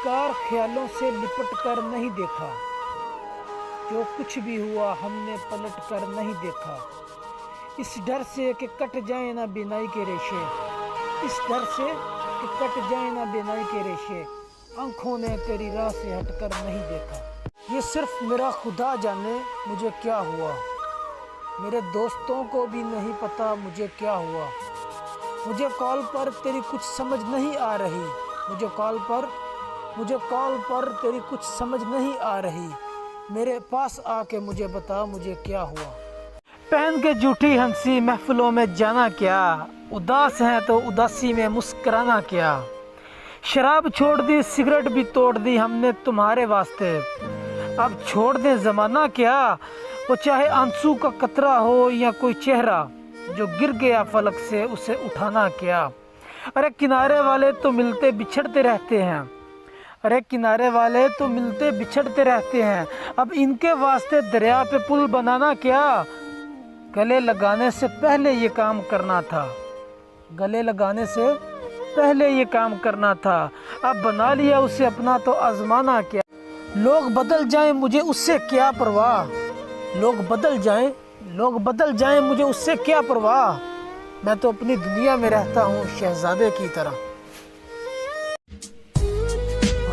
बेकार ख्यालों से लिपट कर नहीं देखा, जो कुछ भी हुआ हमने पलट कर नहीं देखा। इस डर से कि कट जाए ना बिनाई के रेशे, इस डर से कि कट जाए ना बिनाई के रेशे, आंखों ने तेरी राह से हटकर नहीं देखा। ये सिर्फ मेरा खुदा जाने मुझे क्या हुआ, मेरे दोस्तों को भी नहीं पता मुझे क्या हुआ। मुझे कॉल पर तेरी कुछ समझ नहीं आ रही, मुझे कॉल पर तेरी कुछ समझ नहीं आ रही। मेरे पास आके मुझे बता मुझे क्या हुआ। पहन के झूठी हंसी महफिलों में जाना क्या, उदास हैं तो उदासी में मुस्कुराना क्या। शराब छोड़ दी सिगरेट भी तोड़ दी हमने तुम्हारे वास्ते, अब छोड़ दे ज़माना क्या। वो चाहे आंसू का कतरा हो या कोई चेहरा जो गिर गया फलक से, उसे उठाना क्या। अरे किनारे वाले तो मिलते बिछड़ते रहते हैं, अरे किनारे वाले तो मिलते बिछड़ते रहते हैं, अब इनके वास्ते दरिया पे पुल बनाना क्या। गले लगाने से पहले ये काम करना था, गले लगाने से पहले ये काम करना था, अब बना लिया उसे अपना तो आजमाना क्या। लोग बदल जाएं मुझे उससे क्या परवाह, लोग बदल जाएं मुझे उससे क्या परवाह। मैं तो अपनी दुनिया में रहता हूँ शहजादे की तरह।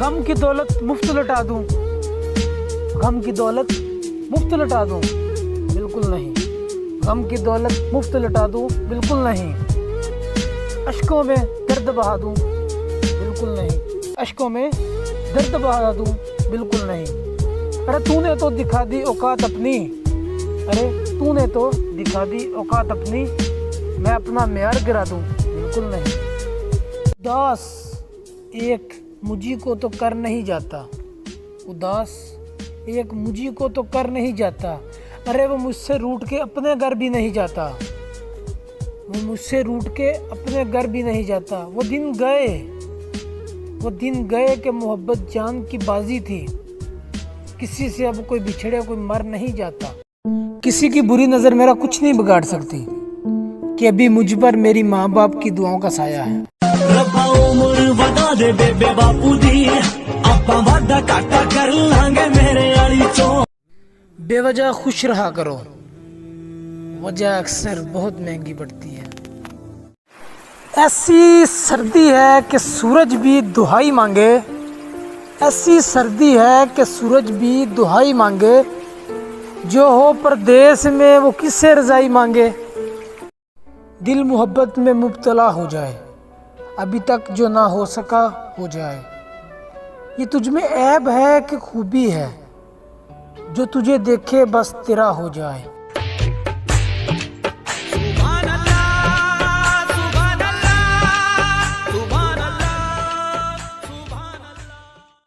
गम की दौलत मुफ्त लुटा दूं, गम की दौलत मुफ्त लुटा दूं, बिल्कुल नहीं। गम की दौलत मुफ्त लुटा दूं, बिल्कुल नहीं। अश्कों में दर्द बहा दूं, बिल्कुल नहीं। अश्कों में दर्द बहा दूं, बिल्कुल नहीं। अरे तूने तो दिखा दी औकात अपनी, अरे तूने तो दिखा दी औकात अपनी, मैं अपना मेयार गिरा दूं, बिल्कुल नहीं। उदास एक मुझी को तो कर नहीं जाता, उदास एक मुझी को तो कर नहीं जाता। अरे वो मुझसे रूठ के अपने घर भी नहीं जाता, वो मुझसे रूठ के अपने घर भी नहीं जाता। वो दिन गए कि मोहब्बत जान की बाजी थी, किसी से अब कोई बिछड़े कोई मर नहीं जाता। किसी की बुरी नज़र मेरा कुछ नहीं बिगाड़ सकती, कि अभी मुझ पर मेरी माँ बाप की दुआओं का साया है। रब्बा उम्र वधा दे बेबे बापू दी, आपां वादा घाटा कर लांगे मेरे आली चो। बेवजह खुश रहा करो, वजह अक्सर बहुत महंगी पड़ती है। ऐसी सर्दी है कि सूरज भी दुहाई मांगे, ऐसी सर्दी है कि सूरज भी दुहाई मांगे। जो हो परदेस में वो किससे रज़ाई मांगे। दिल मोहब्बत में मुब्तला हो जाए, अभी तक जो ना हो सका हो जाए। ये तुझ में ऐब है कि खूबी है, जो तुझे देखे बस तेरा हो जाए।